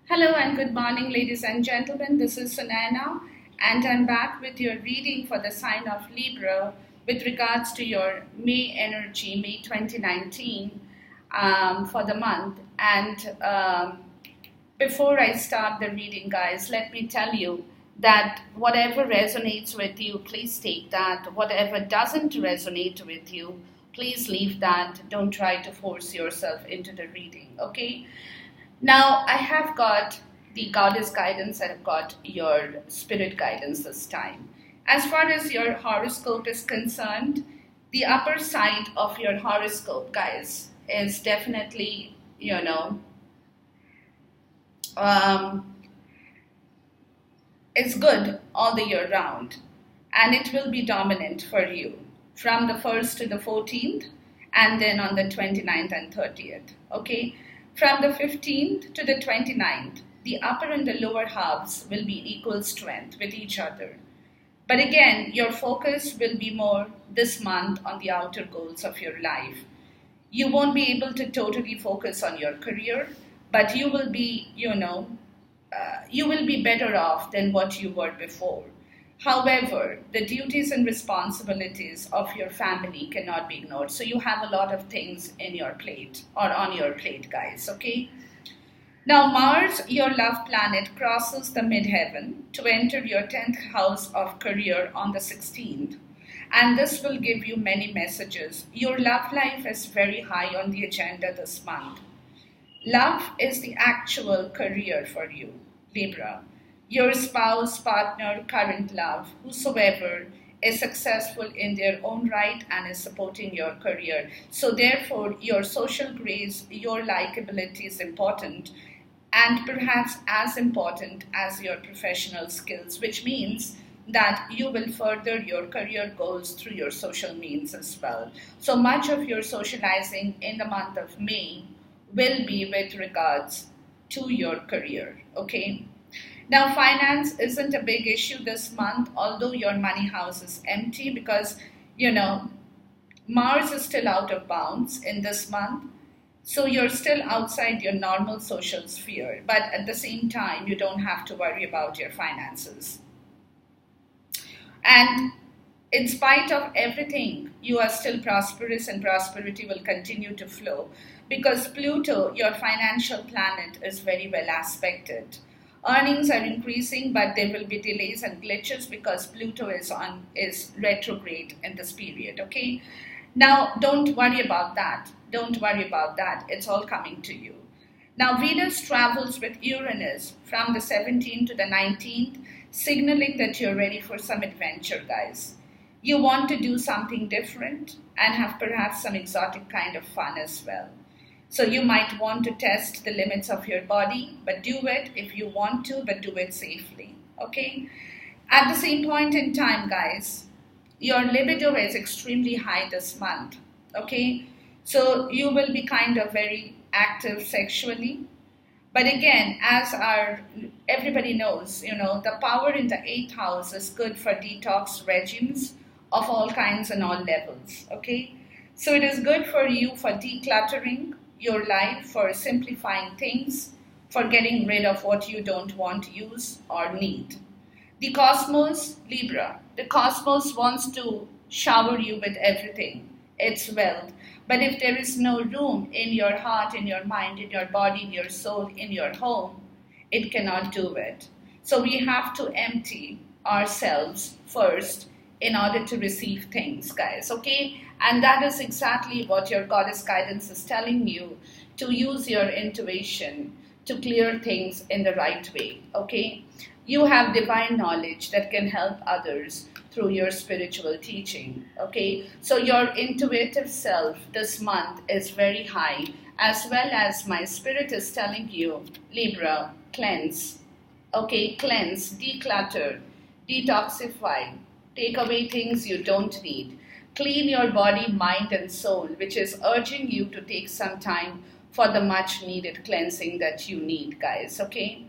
Hello and good morning, ladies and gentlemen. This is Sunaina, and I'm back with your reading for the sign of Libra with regards to your May energy, May 2019, for the month. And before I start the reading, guys, let me tell you that whatever resonates with you, please take that. Whatever doesn't resonate with you, please leave that. Don't try to force yourself into the reading, okay? Now, I have got the goddess guidance and I've got your spirit guidance this time. As far as your horoscope is concerned, the upper side of your horoscope, guys, is definitely, um, it's good all the year round. And it will be dominant for you from the 1st to the 14th and then on the 29th and 30th. Okay? From the 15th to the 29th, the upper and the lower halves will be equal strength with each other. But again, your focus will be more this month on the outer goals of your life. You won't be able to totally focus on your career, but you will be, you will be better off than what you were before. However, the duties and responsibilities of your family cannot be ignored. So you have a lot of things in your plate or on your plate, guys, okay? Now, Mars, your love planet, crosses the midheaven to enter your 10th house of career on the 16th. And this will give you many messages. Your love life is very high on the agenda this month. Love is the actual career for you, Libra. Your spouse, partner, current love, whosoever is successful in their own right and is supporting your career. So therefore, your social grace, your likability is important and perhaps as important as your professional skills, which means that you will further your career goals through your social means as well. So much of your socializing in the month of May will be with regards to your career, okay? Now, finance isn't a big issue this month, although your money house is empty because, Mars is still out of bounds in this month. So you're still outside your normal social sphere, but at the same time, you don't have to worry about your finances. And in spite of everything, you are still prosperous and prosperity will continue to flow because Pluto, your financial planet, is very well aspected. Earnings are increasing, but there will be delays and glitches because Pluto is retrograde in this period. Okay, now don't worry about that. Don't worry about that. It's all coming to you. Now Venus travels with Uranus from the 17th to the 19th, signaling that you're ready for some adventure, guys. You want to do something different and have perhaps some exotic kind of fun as well. So you might want to test the limits of your body, but do it if you want to, but do it safely, okay? At the same point in time, guys, your libido is extremely high this month, okay? So you will be kind of very active sexually. But again, everybody knows, the power in the 8th house is good for detox regimes of all kinds and all levels, okay? So it is good for you for decluttering your life, for simplifying things, for getting rid of what you don't want to use or need. The cosmos, Libra, the cosmos wants to shower you with everything, its wealth. But if there is no room in your heart, in your mind, in your body, in your soul, in your home, it cannot do it. So we have to empty ourselves first in order to receive things, guys, okay? And that is exactly what your goddess guidance is telling you, to use your intuition to clear things in the right way, okay? You have divine knowledge that can help others through your spiritual teaching, okay? So your intuitive self this month is very high, as well as my spirit is telling you, Libra, cleanse, okay? Cleanse, declutter, detoxify, take away things you don't need. Clean your body, mind, and soul, which is urging you to take some time for the much needed cleansing that you need, guys, okay?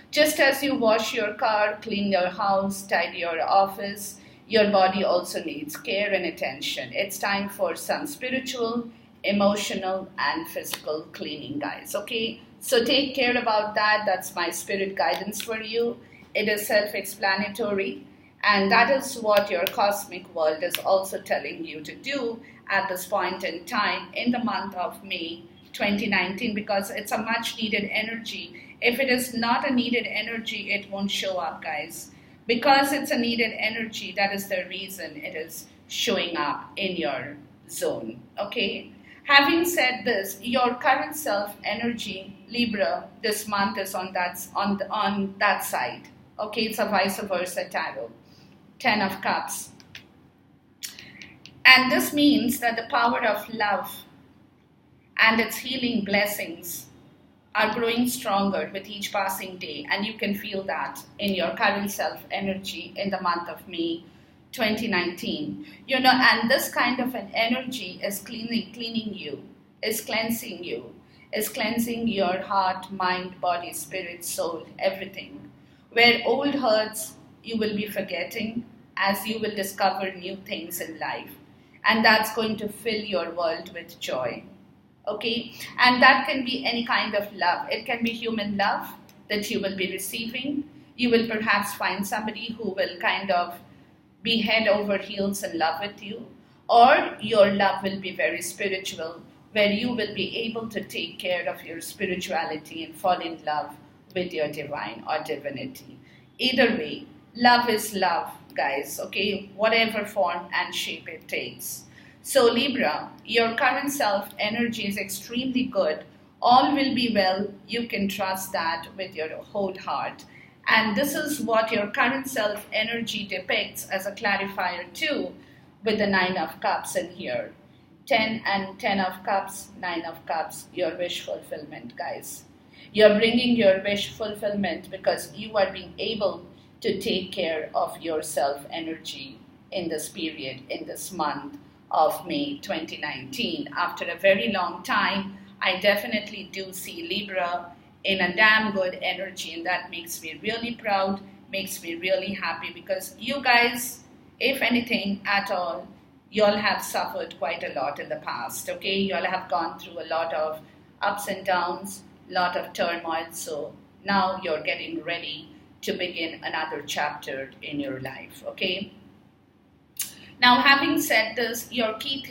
Just as you wash your car, clean your house, tidy your office, your body also needs care and attention. It's time for some spiritual, emotional, and physical cleaning, guys, okay? So take care about that. That's my spirit guidance for you. It is self-explanatory, and that is what your cosmic world is also telling you to do at this point in time in the month of May 2019, because it's a much needed energy. If it is not a needed energy, it won't show up, guys. Because it's a needed energy, that is the reason it is showing up in your zone. Okay? Having said this, your current self energy, Libra, this month is on that side. Okay, it's a vice versa tarot. 10 of Cups. And this means that the power of love and its healing blessings are growing stronger with each passing day, and you can feel that in your current self energy in the month of May 2019. And this kind of an energy is cleaning you, is cleansing you, is cleansing your heart, mind, body, spirit, soul, everything. Where old hurts you will be forgetting as you will discover new things in life, and that's going to fill your world with joy. Okay, and that can be any kind of love. It can be human love that you will be receiving. You will perhaps find somebody who will kind of be head over heels in love with you, or your love will be very spiritual, where you will be able to take care of your spirituality and fall in love with your divine or divinity. Either way, love is love, guys, okay, whatever form and shape it takes. So Libra, your current self energy is extremely good. All will be well. You can trust that with your whole heart. And this is what your current self energy depicts as a clarifier too, with the 9 of Cups in here. 10 and 10 of Cups, 9 of Cups, your wish fulfillment, guys. You're bringing your wish fulfillment because you are being able to take care of your self energy in this period, in this month of May 2019. After a very long time, I definitely do see Libra in a damn good energy, and that makes me really proud, makes me really happy, because you guys, if anything at all, y'all have suffered quite a lot in the past, okay? Y'all have gone through a lot of ups and downs, lot of turmoil, so now you're getting ready to begin another chapter in your life, okay? Now, having said this, your key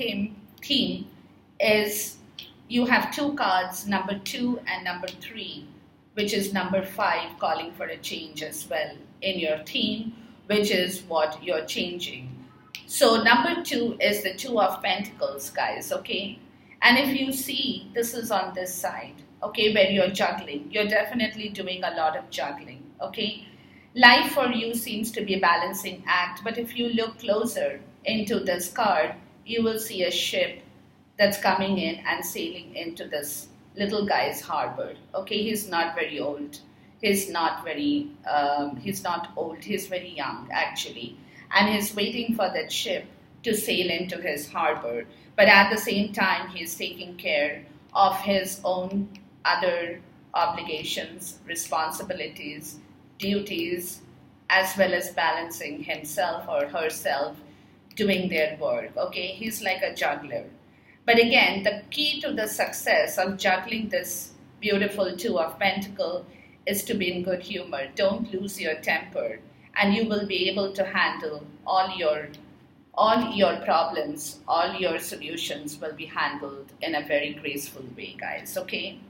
theme is you have 2 cards, number 2 and number 3, which is number 5, calling for a change as well in your theme, which is what you're changing. So number 2 is the 2 of Pentacles, guys, okay? And if you see, this is on this side, okay, where you're juggling. You're definitely doing a lot of juggling, okay? Life for you seems to be a balancing act, but if you look closer into this card, you will see a ship that's coming in and sailing into this little guy's harbor. Okay, he's not very old. He's not old. He's very young, actually. And he's waiting for that ship to sail into his harbor. But at the same time, he's taking care of his own other obligations, responsibilities, duties, as well as balancing himself or herself doing their work. Okay, he's like a juggler. But again, the key to the success of juggling this beautiful 2 of Pentacles is to be in good humor. Don't lose your temper, and you will be able to handle all your problems, all your solutions will be handled in a very graceful way, guys, okay?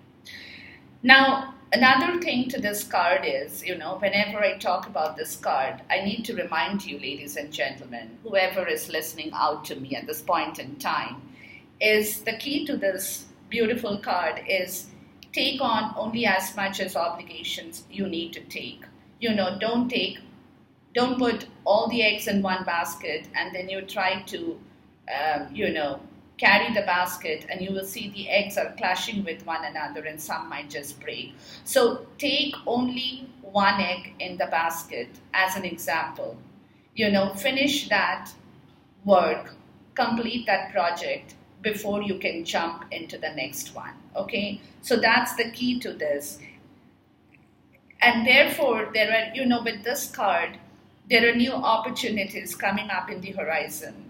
Now, another thing to this card is, whenever I talk about this card, I need to remind you, ladies and gentlemen, whoever is listening out to me at this point in time, is the key to this beautiful card is take on only as much as obligations you need to take. Don't put all the eggs in one basket and then you try to, carry the basket, and you will see the eggs are clashing with one another and some might just break. So take only one egg in the basket as an example. Finish that work, complete that project before you can jump into the next one. Okay, so that's the key to this. And therefore, there are, with this card, there are new opportunities coming up in the horizon.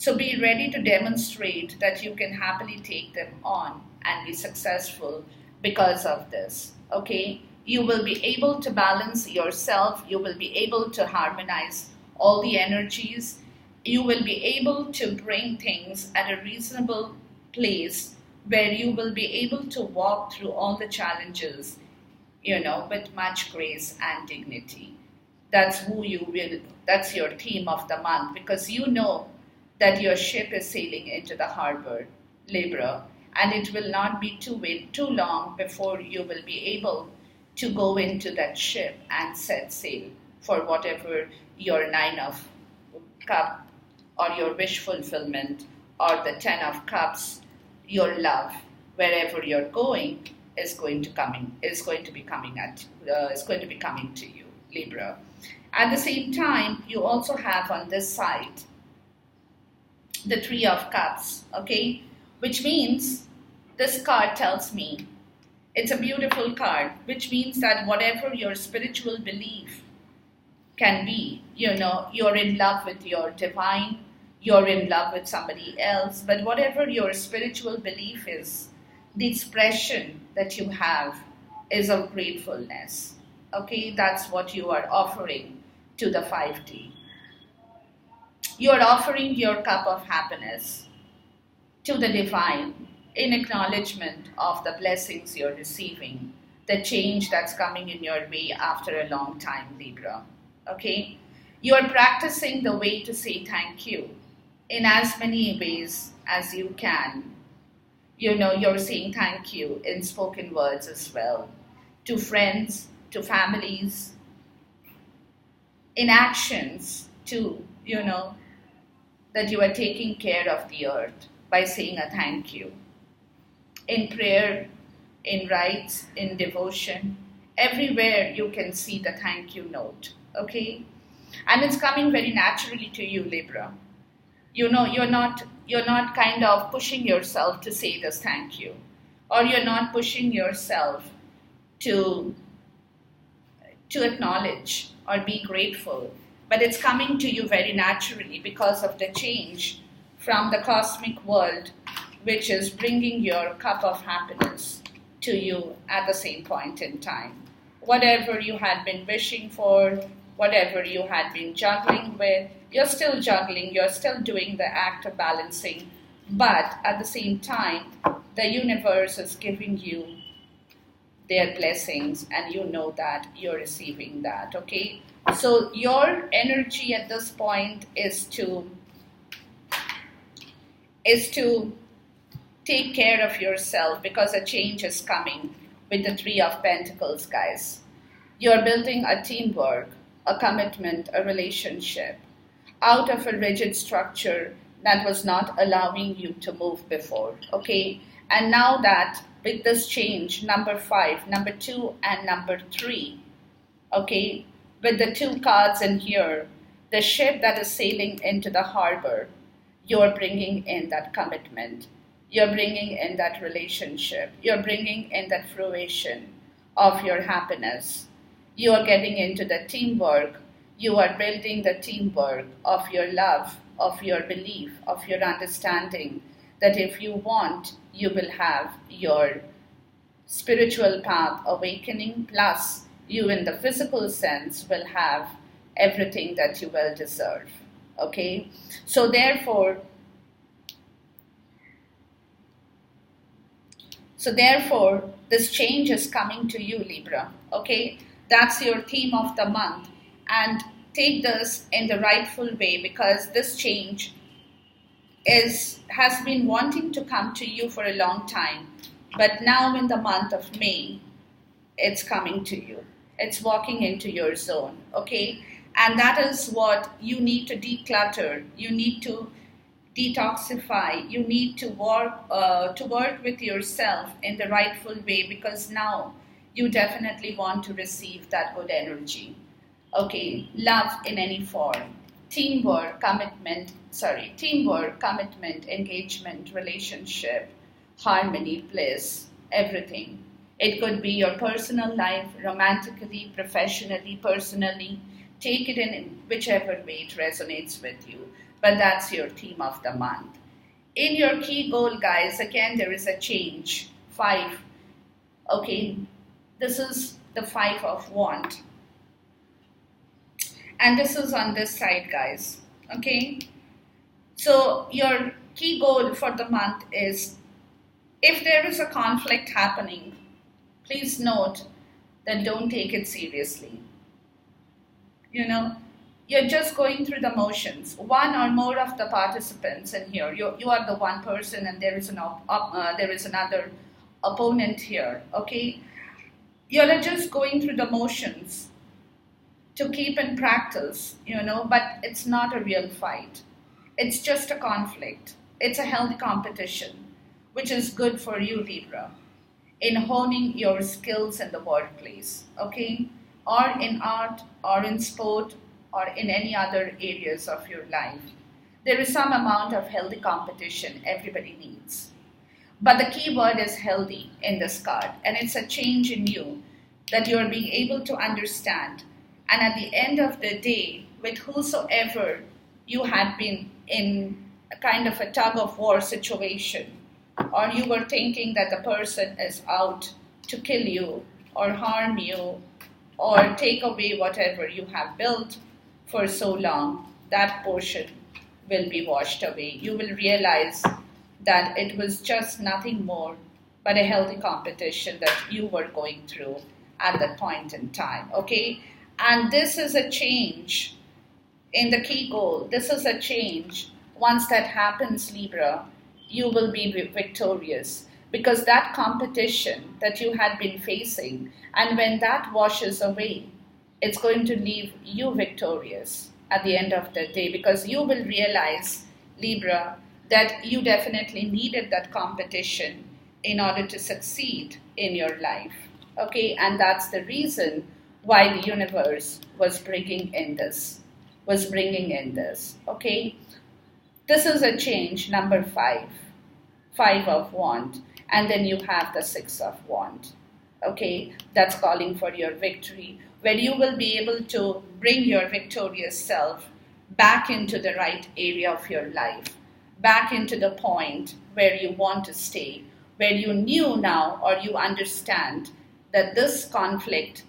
So be ready to demonstrate that you can happily take them on and be successful because of this. Okay, you will be able to balance yourself, you will be able to harmonize all the energies, you will be able to bring things at a reasonable place where you will be able to walk through all the challenges, with much grace and dignity. That's who you will, that's your theme of the month, because you know that your ship is sailing into the harbor, Libra, and it will not be too long before you will be able to go into that ship and set sail for whatever your Nine of Cup or your wish fulfillment or the Ten of Cups, your love, wherever you're going is going to be coming to you, Libra. At the same time, you also have on this side the Three of Cups, okay? Which means this card tells me it's a beautiful card, which means that whatever your spiritual belief can be, you're in love with your divine, you're in love with somebody else, but whatever your spiritual belief is, the expression that you have is of gratefulness. Okay, that's what you are offering to the 5D. You are offering your cup of happiness to the divine in acknowledgement of the blessings you're receiving, the change that's coming in your way after a long time, Libra. Okay? You are practicing the way to say thank you in as many ways as you can. You're saying thank you in spoken words as well, to friends, to families, in actions too, that you are taking care of the earth by saying a thank you. In prayer, in rites, in devotion, everywhere you can see the thank you note, okay? And it's coming very naturally to you, Libra. You're not kind of pushing yourself to say this thank you, or you're not pushing yourself to acknowledge or be grateful, but it's coming to you very naturally because of the change from the cosmic world, which is bringing your cup of happiness to you at the same point in time. Whatever you had been wishing for, whatever you had been juggling with, you're still juggling, you're still doing the act of balancing, but at the same time, the universe is giving you their blessings and you know that you're receiving that, okay? So your energy at this point is to take care of yourself because a change is coming with the Three of Pentacles, guys. You're building a teamwork, a commitment, a relationship out of a rigid structure that was not allowing you to move before, okay? And now that with this change, number 5, number 2, and number 3, okay, with the 2 cards in here, the ship that is sailing into the harbor, you're bringing in that commitment. You're bringing in that relationship. You're bringing in that fruition of your happiness. You are getting into the teamwork. You are building the teamwork of your love, of your belief, of your understanding that if you want, you will have your spiritual path awakening, plus you in the physical sense will have everything that you well deserve. Okay? So therefore, this change is coming to you, Libra. Okay? That's your theme of the month. And take this in the rightful way because this change has been wanting to come to you for a long time. But now in the month of May, it's coming to you. It's walking into your zone, okay? And that is what you need to declutter. You need to detoxify. You need to work with yourself in the rightful way because now you definitely want to receive that good energy. Okay, love in any form. Teamwork, commitment, engagement, relationship, harmony, bliss, everything. It could be your personal life, romantically, professionally, personally. Take it in whichever way it resonates with you. But that's your theme of the month. In your key goal, guys, again, there is a change. 5. Okay, this is the Five of Wands. And this is on this side, guys. Okay, so your key goal for the month is, if there is a conflict happening, please note that don't take it seriously. You know, you're just going through the motions. One or more of the participants in here, you are the one person, and there is there is another opponent here. Okay, you're just going through the motions to keep in practice, but it's not a real fight. It's just a conflict. It's a healthy competition, which is good for you, Libra, in honing your skills in the workplace, okay? Or in art, or in sport, or in any other areas of your life. There is some amount of healthy competition everybody needs. But the key word is healthy in this card, and it's a change in you that you are being able to understand. And at the end of the day, with whosoever you had been in a kind of a tug of war situation, or you were thinking that the person is out to kill you or harm you or take away whatever you have built for so long, that portion will be washed away. You will realize that it was just nothing more but a healthy competition that you were going through at that point in time, okay? And this is a change in the key goal. This is a change. Once that happens, Libra, you will be victorious, because that competition that you had been facing, and when that washes away, it's going to leave you victorious at the end of the day, because you will realize, Libra, that you definitely needed that competition in order to succeed in your life. Okay, and that's the reason why the universe was bringing in this. Okay, this is a change. Number 5 of Wands, and then you have the 6 of Wands. Okay, that's calling for your victory, where you will be able to bring your victorious self back into the right area of your life, back into the point where you want to stay, where you knew now, or you understand that this conflict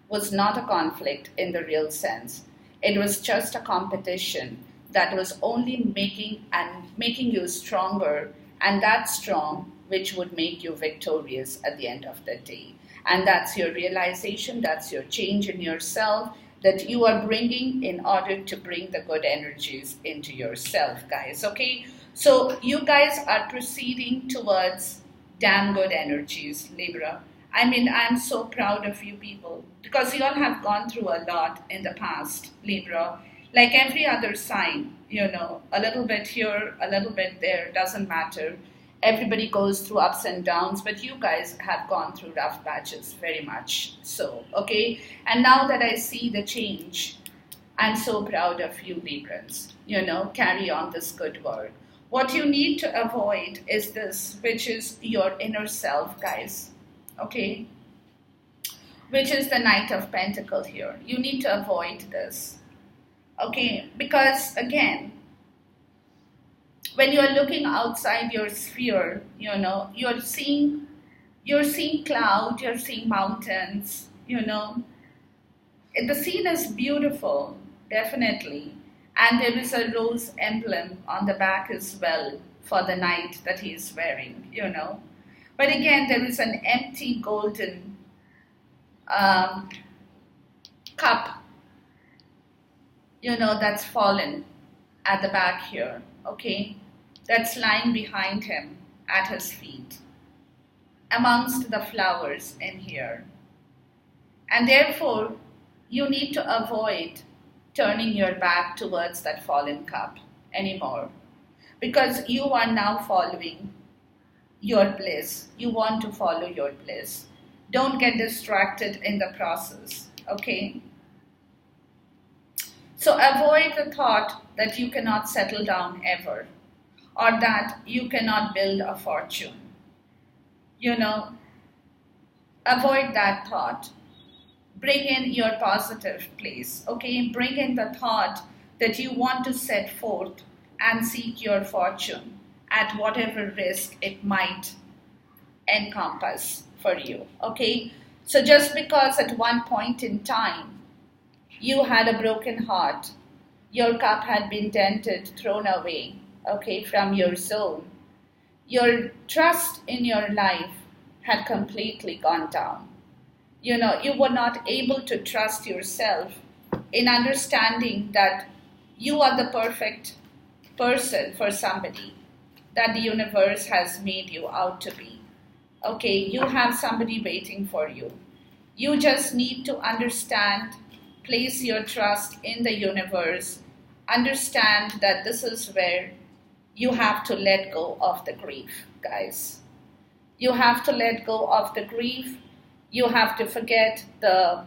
was not a conflict in the real sense. It was just a competition that was only making you stronger, and that strong which would make you victorious at the end of the day. And that's your realization, that's your change in yourself that you are bringing in order to bring the good energies into yourself, guys, okay? So you guys are proceeding towards damn good energies, Libra. I mean, I'm so proud of you people, because you all have gone through a lot in the past, Libra. Like every other sign, a little bit here, a little bit there, doesn't matter. Everybody goes through ups and downs, but you guys have gone through rough patches, very much so, okay? And now that I see the change, I'm so proud of you, Librans. Carry on this good work. What you need to avoid is this, which is your inner self, guys, okay? Which is the Knight of Pentacles here. You need to avoid this, okay? Because, again, when you're looking outside your sphere, you're seeing clouds, you're seeing mountains, The scene is beautiful, definitely. And there is a rose emblem on the back as well for the knight that he's wearing, But again, there is an empty golden cup, that's fallen at the back here, okay? That's lying behind him at his feet, amongst the flowers in here. And therefore, you need to avoid turning your back towards that fallen cup anymore, because you are now following your bliss. You want to follow your bliss. Don't get distracted in the process, okay? So avoid the thought that you cannot settle down ever, or that you cannot build a fortune. Avoid that thought. Bring in your positive place, okay? Bring in the thought that you want to set forth and seek your fortune at whatever risk it might encompass for you. Okay, so just because at one point in time you had a broken heart, your cup had been dented, thrown away, okay, from your zone, your trust in your life had completely gone down. You were not able to trust yourself in understanding that you are the perfect person for somebody that the universe has made you out to be. Okay, you have somebody waiting for you. You just need to understand, place your trust in the universe, understand that this is where you have to let go of the grief, guys. You have to let go of the grief. You have to forget the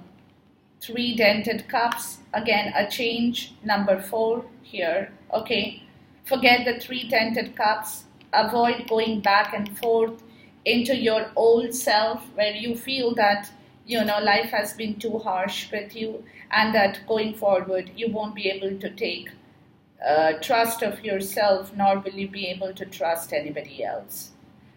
three dented cups. Again, a change, number 4 here, okay? Forget the three dented cups. Avoid going back and forth into your old self where you feel that, life has been too harsh with you and that going forward you won't be able to take trust of yourself, nor will you be able to trust anybody else.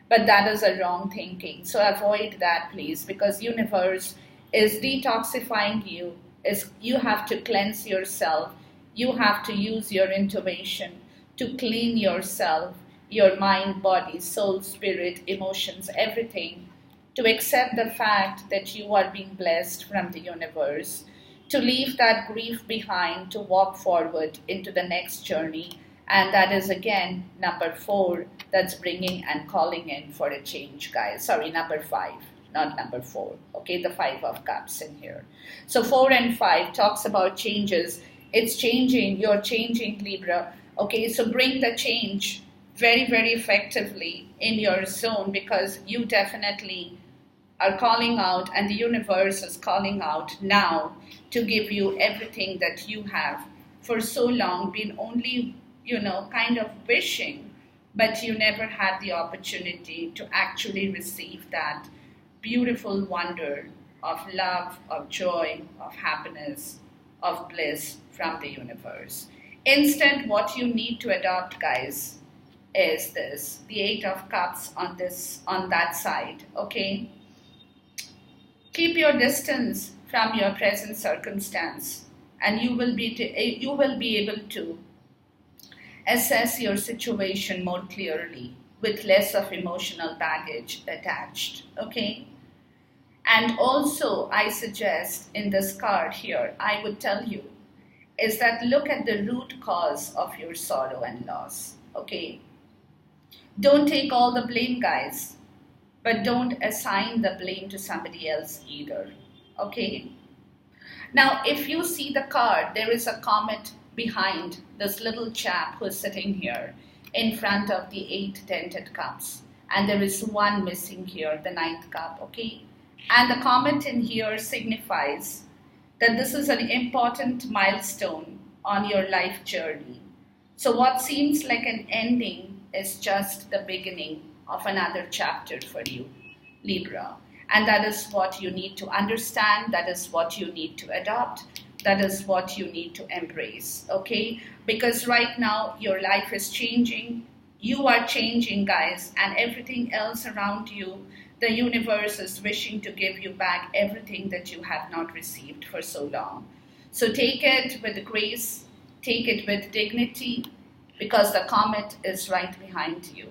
But that is a wrong thinking. So avoid that, please, because universe is detoxifying you. Is you have to cleanse yourself. You have to use your intuition to clean yourself, your mind, body, soul, spirit, emotions, everything, to accept the fact that you are being blessed from the universe, to leave that grief behind, to walk forward into the next journey. And that is again number 4, that's bringing and calling in for a change, guys. Sorry, number 5, not number 4. Okay, the 5 of cups in here. So 4 and 5 talks about changes. It's changing, you're changing, Libra. Okay, so bring the change very, very effectively in your zone, because you definitely are calling out and the universe is calling out now to give you everything that you have for so long been only, kind of wishing, but you never had the opportunity to actually receive that beautiful wonder of love, of joy, of happiness, of bliss from the universe. Instead, what you need to adopt, guys, is this, the 8 of cups on that side, okay? Keep your distance from your present circumstance, and you will be able to assess your situation more clearly with less of emotional baggage attached, okay? And also, I suggest in this card here, I would tell you, is that look at the root cause of your sorrow and loss, okay? Don't take all the blame, guys, but don't assign the blame to somebody else either, okay? Now, if you see the card, there is a comet behind this little chap who's sitting here in front of the 8 dented cups. And there is one missing here, the 9th cup, okay? And the comet in here signifies that this is an important milestone on your life journey. So what seems like an ending is just the beginning of another chapter for you, Libra. And that is what you need to understand. That is what you need to adopt. That is what you need to embrace, okay? Because right now, your life is changing. You are changing, guys, and everything else around you, the universe is wishing to give you back everything that you have not received for so long. So take it with grace, take it with dignity, because the comet is right behind you.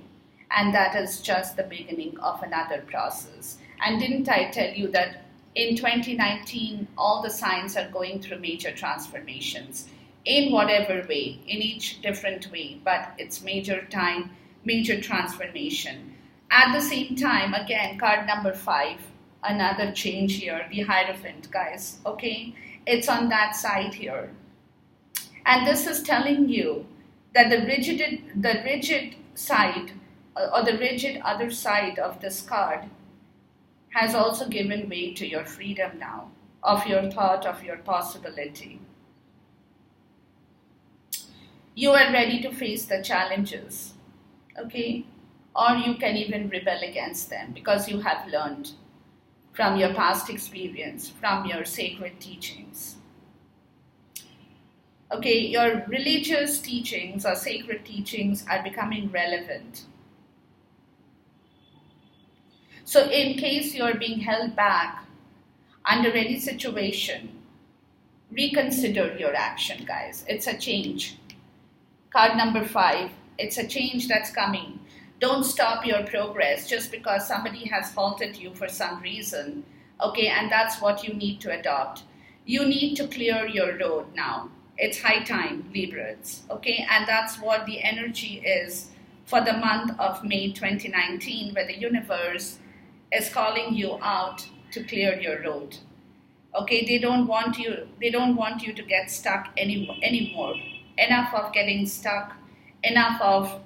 And that is just the beginning of another process. And didn't I tell you that in 2019, all the signs are going through major transformations in whatever way, in each different way, but it's major time, major transformation. At the same time, again, card number 5, another change here, the Hierophant, guys, okay? It's on that side here. And this is telling you that the rigid side, or the rigid other side of this card has also given way to your freedom now, of your thought, of your possibility. You are ready to face the challenges, okay? Or you can even rebel against them because you have learned from your past experience, from your sacred teachings. Okay, your religious teachings or sacred teachings are becoming relevant. So in case you're being held back under any situation, reconsider your action, guys. It's a change. Card number 5, it's a change that's coming. Don't stop your progress just because somebody has halted you for some reason. Okay, and that's what you need to adopt. You need to clear your road now. It's high time, Libras. Okay, and that's what the energy is for the month of May 2019, where the universe is calling you out to clear your road. Okay, they don't want you to get stuck anymore. Enough of getting stuck, enough of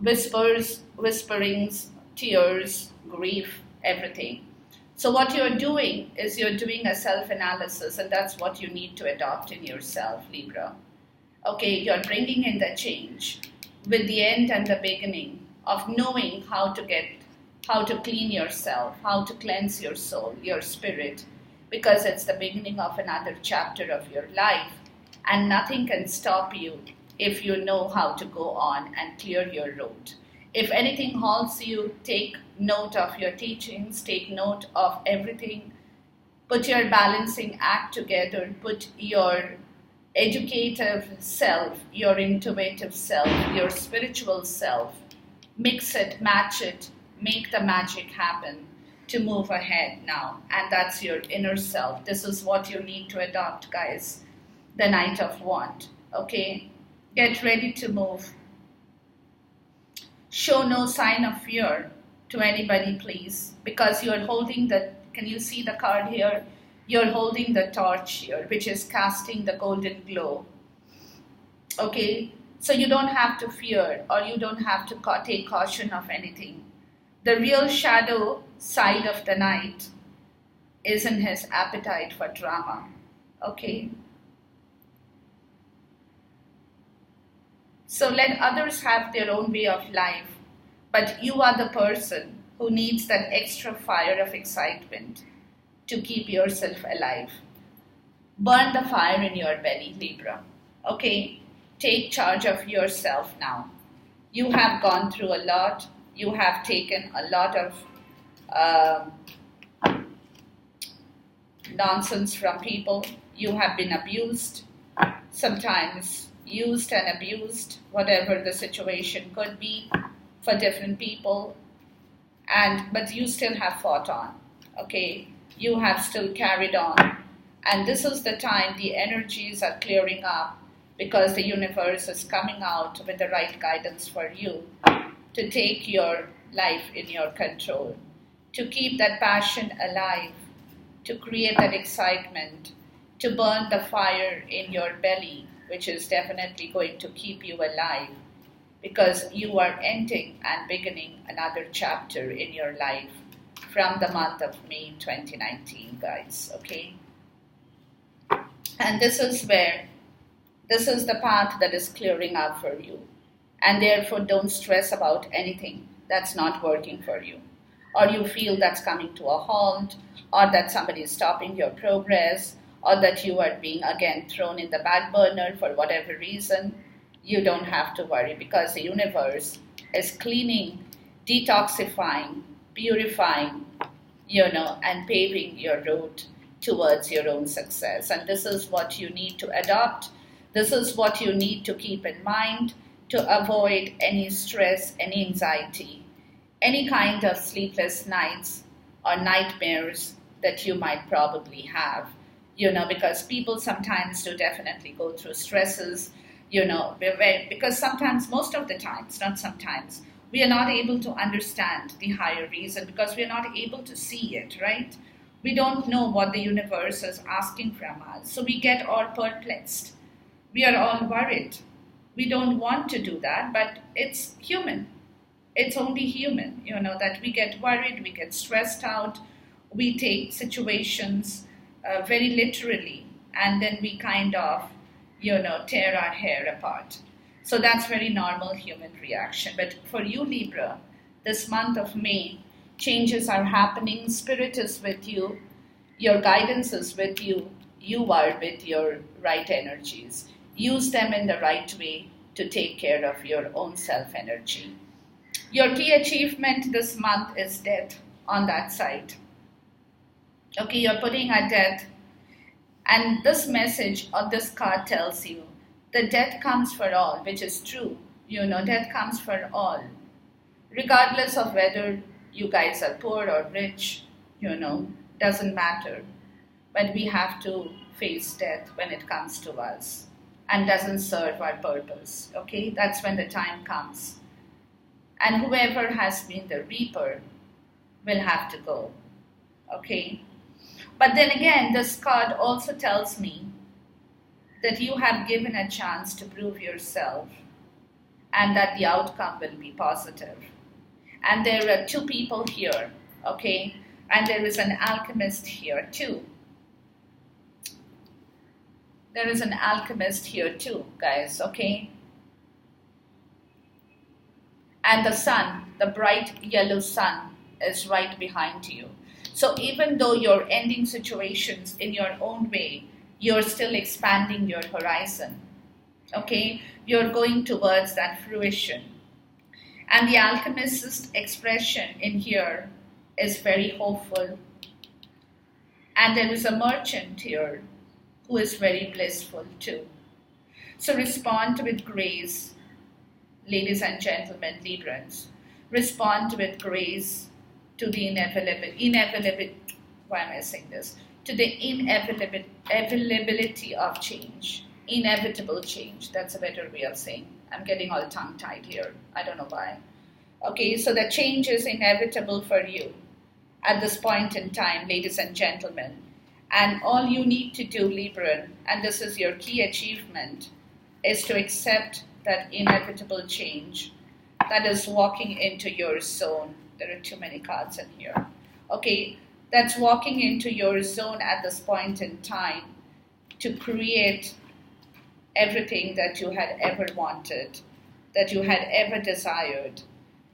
whisperings, tears, grief, everything. So what you're doing is you're doing a self-analysis, and that's what you need to adopt in yourself, Libra. Okay, you're bringing in the change with the end and the beginning of knowing how to clean yourself, how to cleanse your soul, your spirit, because it's the beginning of another chapter of your life, and nothing can stop you if you know how to go on and clear your road. If anything halts you, take note of your teachings, take note of everything, put your balancing act together, put your educative self, your intuitive self, your spiritual self, mix it, match it, make the magic happen to move ahead now. And that's your inner self. This is what you need to adopt, guys. The Knight of Wands. Okay? Get ready to move. Show no sign of fear to anybody, please, because you're holding can you see the card here? You're holding the torch here, which is casting the golden glow. Okay? So you don't have to fear, or you don't have to take caution of anything. The real shadow side of the Knight is in his appetite for drama. Okay? So let others have their own way of life, but you are the person who needs that extra fire of excitement to keep yourself alive. Burn the fire in your belly, Libra. Okay? Take charge of yourself now. You have gone through a lot. You have taken a lot of nonsense from people. You have been abused, sometimes used and abused, whatever the situation could be for different people. But you still have fought on. Okay? You have still carried on. And this is the time the energies are clearing up, because the universe is coming out with the right guidance for you to take your life in your control, to keep that passion alive, to create that excitement, to burn the fire in your belly, which is definitely going to keep you alive, because you are ending and beginning another chapter in your life from the month of May 2019, guys, okay? And this is the path that is clearing up for you. And therefore, don't stress about anything that's not working for you, or you feel that's coming to a halt, or that somebody is stopping your progress, or that you are being again thrown in the back burner for whatever reason. You don't have to worry, because the universe is cleaning, detoxifying, purifying, and paving your road towards your own success. And this is what you need to adopt. This is what you need to keep in mind to avoid any stress, any anxiety, any kind of sleepless nights or nightmares that you might probably have, because people sometimes do definitely go through stresses, because sometimes, most of the times, not sometimes, we are not able to understand the higher reason, because we are not able to see it, right? We don't know what the universe is asking from us. So we get all perplexed. We are all worried. We don't want to do that, but it's human. It's only human, that we get worried, we get stressed out, we take situations very literally, and then we kind of, tear our hair apart. So that's very normal human reaction. But for you, Libra, this month of May, changes are happening, spirit is with you, your guidance is with you, you are with your right energies. Use them in the right way to take care of your own self-energy. Your key achievement this month is death. on that side. Okay, you're putting a death. And this message or this card tells you the death comes for all, which is true. Death comes for all. Regardless of whether you guys are poor or rich, doesn't matter. But we have to face death when it comes to us and doesn't serve our purpose. Okay, that's when the time comes. And whoever has been the reaper will have to go. Okay. But then again, this card also tells me that you have given a chance to prove yourself and that the outcome will be positive. And there are two people here, okay? And there is an alchemist here too. There is an alchemist here too, guys, okay? And the sun, the bright yellow sun, is right behind you. So even though you're ending situations in your own way, you're still expanding your horizon. Okay? You're going towards that fruition. And the alchemist's expression in here is very hopeful. And there is a merchant here who is very blissful too. So respond with grace, ladies and gentlemen, Librans. Respond with grace to the inevitability of change. Inevitable change, that's a better way of saying. I'm getting all tongue-tied here. I don't know why. Okay, so the change is inevitable for you at this point in time, ladies and gentlemen. And all you need to do, Libra, and this is your key achievement, is to accept that inevitable change that is walking into your zone. There are too many cards in here. Okay, that's walking into your zone at this point in time to create everything that you had ever wanted, that you had ever desired,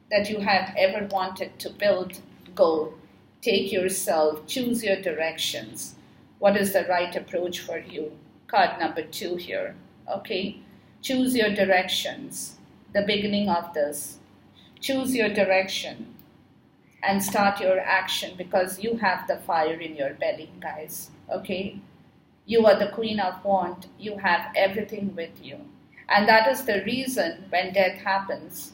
that you had ever wanted to build, go, take yourself, choose your directions. What is the right approach for you? Card number 2 here. Okay, choose your directions. The beginning of this. Choose your direction and start your action because you have the fire in your belly, guys. Okay? You are the Queen of Wands. You have everything with you. And that is the reason when death happens,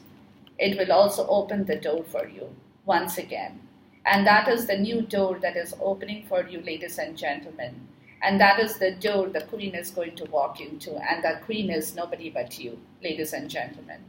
it will also open the door for you once again. And that is the new door that is opening for you, ladies and gentlemen. And that is the door the Queen is going to walk into. And that Queen is nobody but you, ladies and gentlemen.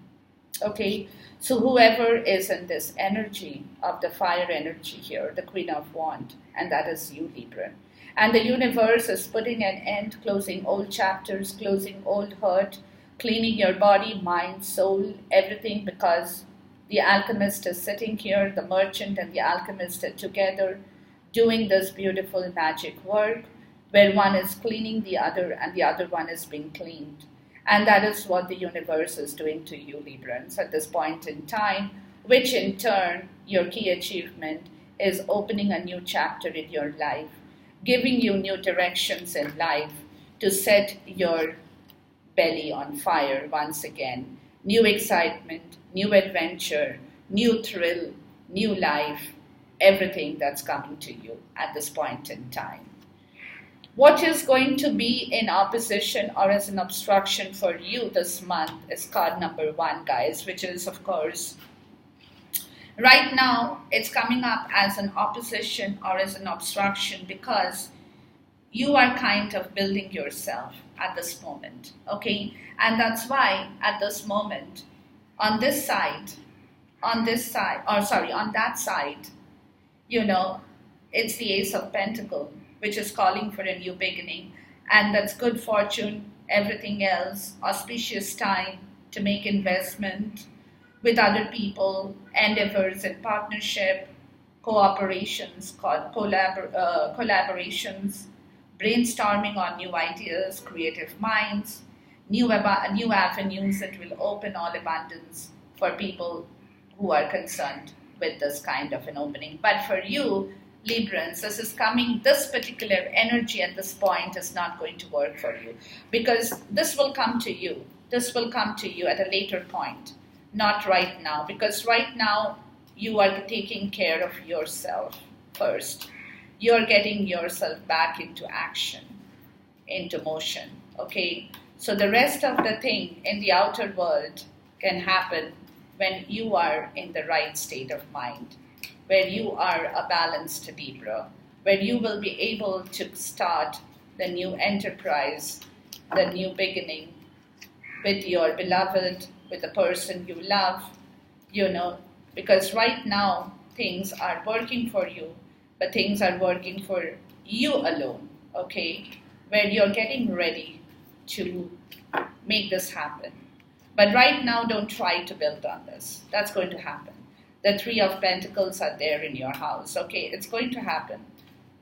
Okay, so whoever is in this energy of the fire energy here, the Queen of Wands, and that is you, Libra. And the universe is putting an end, closing old chapters, closing old hurt, cleaning your body, mind, soul, everything, because the alchemist is sitting here, the merchant and the alchemist are together doing this beautiful magic work where one is cleaning the other and the other one is being cleaned. And that is what the universe is doing to you, Librans, at this point in time, which in turn, your key achievement is opening a new chapter in your life, giving you new directions in life to set your belly on fire once again. New excitement, new adventure, new thrill, new life, everything that's coming to you at this point in time. What is going to be in opposition or as an obstruction for you this month is card number 1, guys, which is, of course, right now it's coming up as an opposition or as an obstruction because you are kind of building yourself at this moment, okay? And that's why at this moment, on that side, it's the Ace of Pentacles, which is calling for a new beginning. And that's good fortune, everything else, auspicious time to make investment with other people, endeavors in partnership, cooperations, collaborations, brainstorming on new ideas, creative minds, new avenues that will open all abundance for people who are concerned with this kind of an opening. But for you, Librans, this particular energy at this point is not going to work for you because this will come to you. This will come to you at a later point, not right now, because right now you are taking care of yourself first. You're getting yourself back into action, into motion, okay? So the rest of the thing in the outer world can happen when you are in the right state of mind, where you are a balanced Libra, where you will be able to start the new enterprise, the new beginning with your beloved, with the person you love, because right now things are working for you, but things are working for you alone, okay? Where you're getting ready to make this happen. But right now, don't try to build on this. That's going to happen. The Three of Pentacles are there in your house, okay? It's going to happen.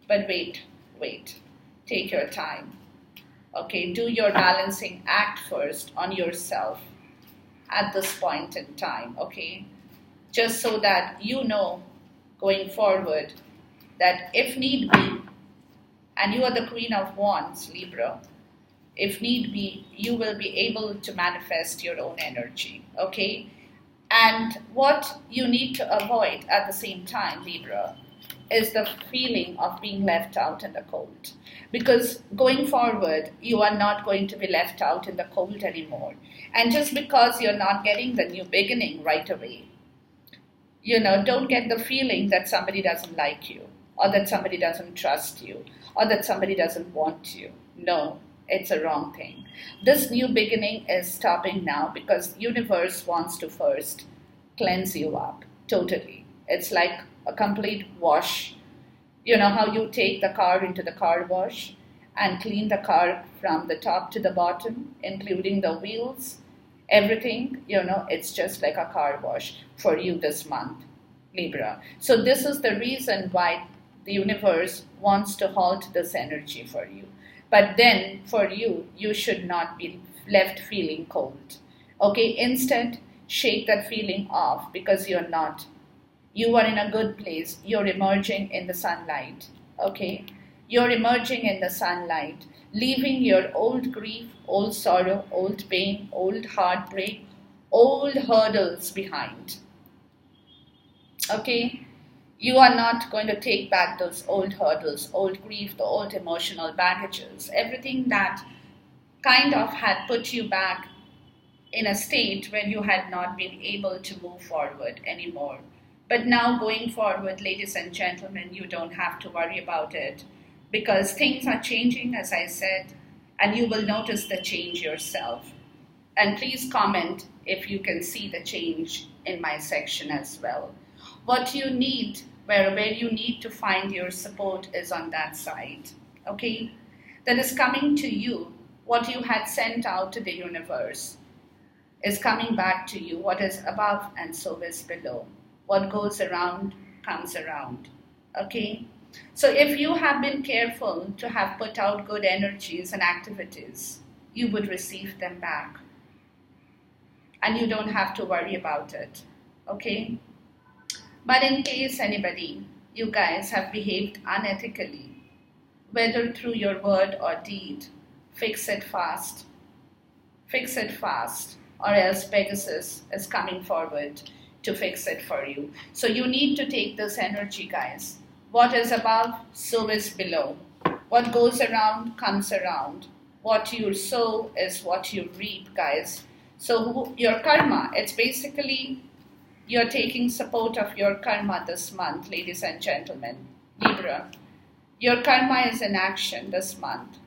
But wait. Take your time, okay? Do your balancing act first on yourself at this point in time, okay? Just so that you know going forward that if need be, and you are the Queen of Wands, Libra, if need be, you will be able to manifest your own energy, okay? And what you need to avoid at the same time, Libra, is the feeling of being left out in the cold. Because going forward, you are not going to be left out in the cold anymore. And just because you're not getting the new beginning right away, don't get the feeling that somebody doesn't like you, or that somebody doesn't trust you, or that somebody doesn't want you. No, it's a wrong thing. This new beginning is stopping now because the universe wants to first cleanse you up totally. It's like a complete wash. You know how you take the car into the car wash and clean the car from the top to the bottom, including the wheels, everything, it's just like a car wash for you this month, Libra. So this is the reason why the universe wants to halt this energy for you. But then for you, you should not be left feeling cold. Okay, instead, shake that feeling off because you're not. You are in a good place. You're emerging in the sunlight. Okay, you're emerging in the sunlight, leaving your old grief, old sorrow, old pain, old heartbreak, old hurdles behind. Okay? You are not going to take back those old hurdles, old grief, the old emotional baggages, everything that kind of had put you back in a state where you had not been able to move forward anymore. But now going forward, ladies and gentlemen, you don't have to worry about it because things are changing, as I said, and you will notice the change yourself. And please comment if you can see the change in my section as well. What you need, where you need to find your support is on that side, okay? That is coming to you. What you had sent out to the universe is coming back to you. What is above and so is below. What goes around comes around, okay? So if you have been careful to have put out good energies and activities, you would receive them back. And you don't have to worry about it, okay? But in case anybody, you guys have behaved unethically, whether through your word or deed, fix it fast. Fix it fast, or else Pegasus is coming forward to fix it for you. So you need to take this energy, guys. What is above, so is below. What goes around comes around. What you sow is what you reap, guys. So your karma, it's basically you're taking support of your karma this month, ladies and gentlemen. Libra, your karma is in action this month.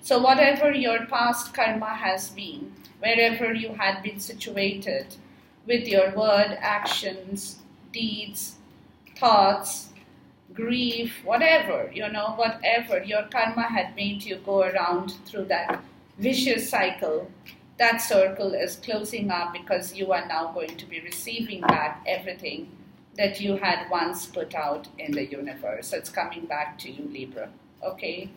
So whatever your past karma has been, wherever you had been situated with your word, actions, deeds, thoughts, grief, whatever, whatever your karma had made you go around through that vicious cycle, that circle is closing up because you are now going to be receiving back everything that you had once put out in the universe. So it's coming back to you, Libra. Okay?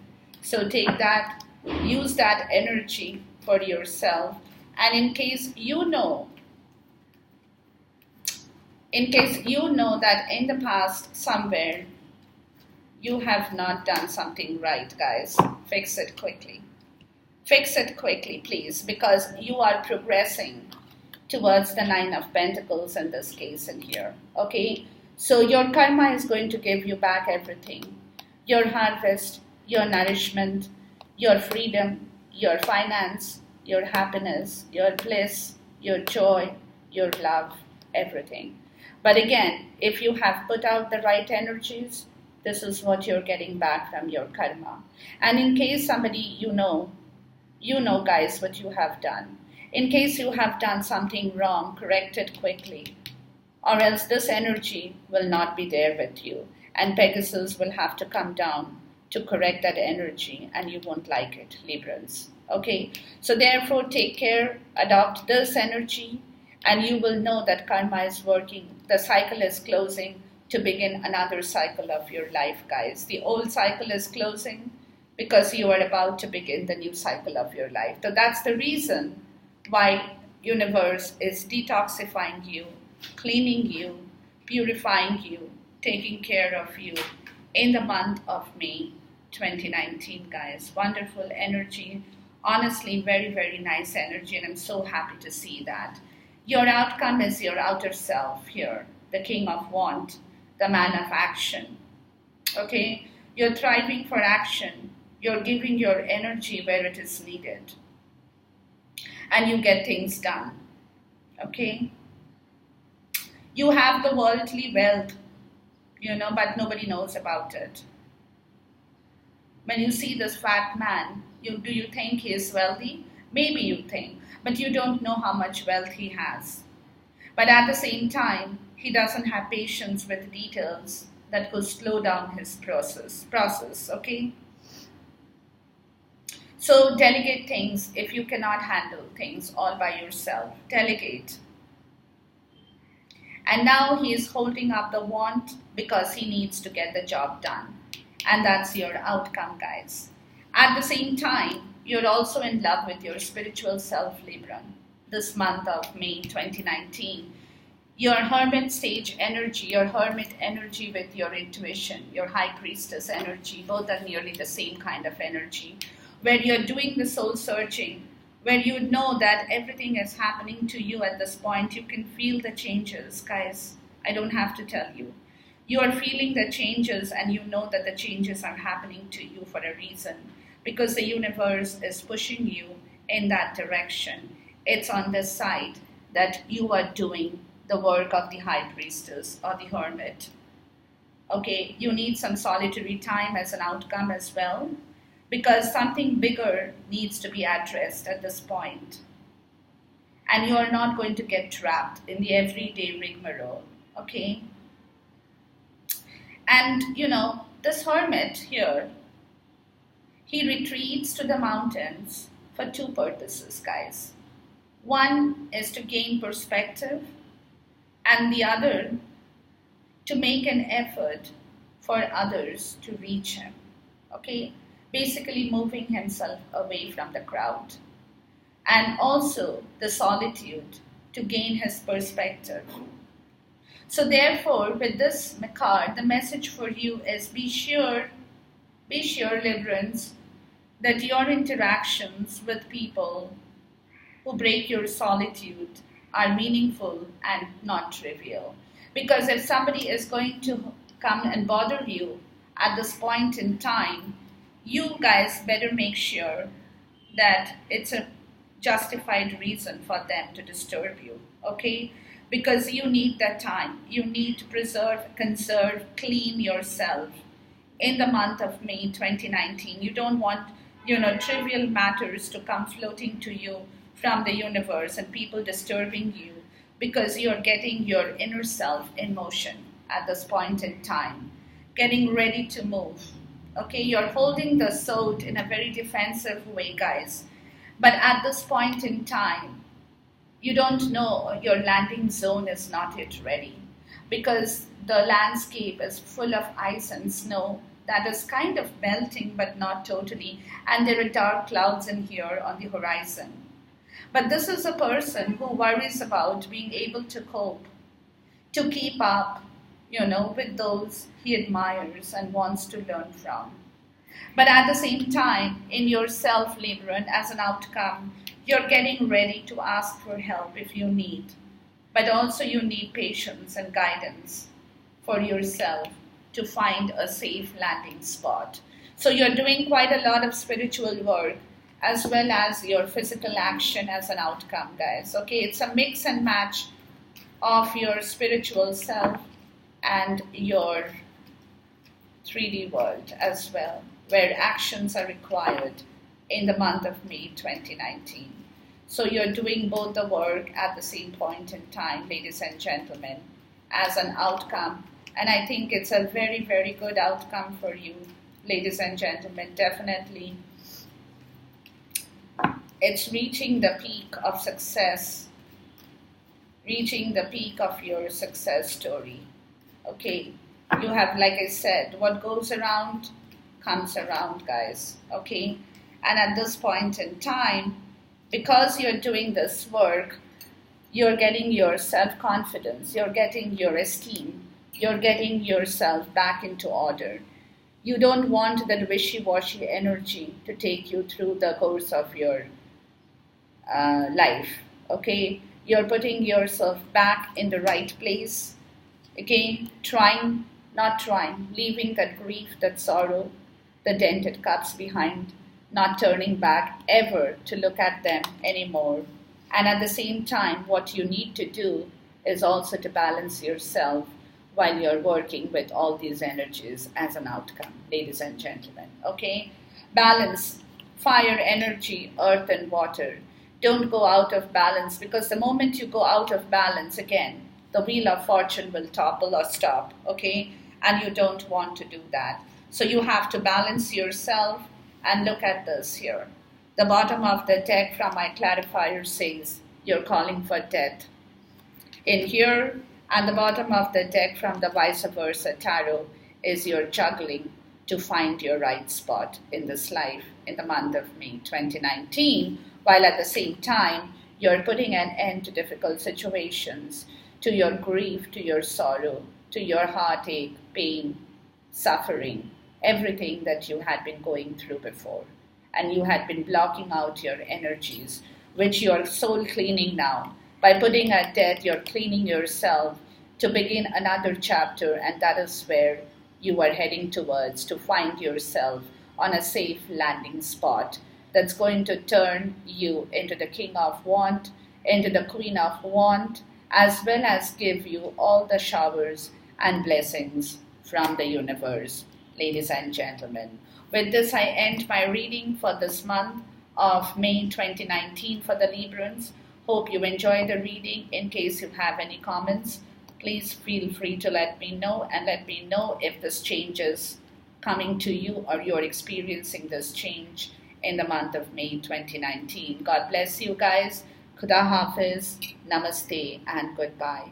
So take that, use that energy for yourself. And in case you know that in the past somewhere you have not done something right, guys, fix it quickly. Fix it quickly, please, because you are progressing towards the Nine of Pentacles in this case in here, okay? So your karma is going to give you back everything. Your harvest, your nourishment, your freedom, your finance, your happiness, your bliss, your joy, your love, everything. But again, if you have put out the right energies, this is what you're getting back from your karma. And in case somebody you know, guys, what you have done. In case you have done something wrong, correct it quickly, or else this energy will not be there with you. And Pegasus will have to come down to correct that energy, and you won't like it, Librans. Okay? So therefore, take care, adopt this energy, and you will know that karma is working. The cycle is closing to begin another cycle of your life, guys. The old cycle is closing because you are about to begin the new cycle of your life. So that's the reason why universe is detoxifying you, cleaning you, purifying you, taking care of you in the month of May 2019, guys. Wonderful energy. Honestly, very, very nice energy, and I'm so happy to see that. Your outcome is your outer self here, the King of Wands, the man of action. Okay? You're thriving for action. You're giving your energy where it is needed. And you get things done. Okay? You have the worldly wealth, but nobody knows about it. When you see this fat man, do you think he is wealthy? Maybe you think, but you don't know how much wealth he has. But at the same time, he doesn't have patience with details that could slow down his process, okay? So delegate things if you cannot handle things all by yourself. Delegate. And now he is holding up the wand because he needs to get the job done. And that's your outcome, guys. At the same time, you're also in love with your spiritual self, Libra, this month of May 2019. Your hermit stage energy, your hermit energy with your intuition, your high priestess energy, both are nearly the same kind of energy, where you're doing the soul searching, where you know that everything is happening to you at this point. You can feel the changes, guys. I don't have to tell you. You are feeling the changes, and you know that the changes are happening to you for a reason, because the universe is pushing you in that direction. It's on this side that you are doing the work of the high priestess or the hermit. Okay, you need some solitary time as an outcome as well, because something bigger needs to be addressed at this point. And you are not going to get trapped in the everyday rigmarole, okay? And, this hermit here, he retreats to the mountains for two purposes, guys. One is to gain perspective, and the other to make an effort for others to reach him, okay? Basically moving himself away from the crowd. And also the solitude to gain his perspective. So therefore, with this card, the message for you is be sure, Librans, that your interactions with people who break your solitude are meaningful and not trivial. Because if somebody is going to come and bother you at this point in time, you guys better make sure that it's a justified reason for them to disturb you, okay? Because you need that time. You need to preserve, conserve, clean yourself in the month of May 2019. You don't want, trivial matters to come floating to you from the universe and people disturbing you, because you're getting your inner self in motion at this point in time, getting ready to move. Okay, you're holding the sword in a very defensive way, guys. But at this point in time, you don't know, your landing zone is not yet ready, because the landscape is full of ice and snow that is kind of melting but not totally, and there are dark clouds in here on the horizon. But this is a person who worries about being able to cope, to keep up, with those he admires and wants to learn from. But at the same time, in yourself, Libra, as an outcome, you're getting ready to ask for help if you need. But also you need patience and guidance. for yourself to find a safe landing spot. So you're doing quite a lot of spiritual work as well as your physical action as an outcome, guys. Okay, it's a mix and match of your spiritual self and your 3D world as well, where actions are required in the month of May 2019. So you're doing both the work at the same point in time, ladies and gentlemen, as an outcome. And I think it's a very, very good outcome for you, ladies and gentlemen. Definitely, it's reaching the peak of success, reaching the peak of your success story. Okay, you have, like I said, what goes around comes around, guys. Okay, and at this point in time, because you're doing this work, you're getting your self-confidence, you're getting your esteem, you're getting yourself back into order. You don't want that wishy-washy energy to take you through the course of your life. Okay, you're putting yourself back in the right place. Again, leaving that grief, that sorrow, the dented cups behind, not turning back ever to look at them anymore. And at the same time, what you need to do is also to balance yourself while you're working with all these energies as an outcome, ladies and gentlemen. Okay? Balance, fire, energy, earth, and water. Don't go out of balance, because the moment you go out of balance, again, the wheel of fortune will topple or stop. Okay? And you don't want to do that. So you have to balance yourself. And look at this here. The bottom of the deck from my clarifier says you're calling for death. In here, and the bottom of the deck from the vice versa tarot is you're juggling to find your right spot in this life in the month of May 2019, while at the same time, you're putting an end to difficult situations, to your grief, to your sorrow, to your heartache, pain, suffering, everything that you had been going through before. And you had been blocking out your energies, which you're soul cleaning now. By putting a death, you're cleaning yourself to begin another chapter, and that is where you are heading towards, to find yourself on a safe landing spot that's going to turn you into the King of Want, into the Queen of Want, as well as give you all the showers and blessings from the universe. Ladies and gentlemen, with this I end my reading for this month of May 2019 for the Librans. Hope you enjoy the reading. In case you have any comments, please feel free to let me know, and let me know if this change is coming to you or you're experiencing this change in the month of May 2019. God bless you guys. Khuda Hafiz, Namaste, and goodbye.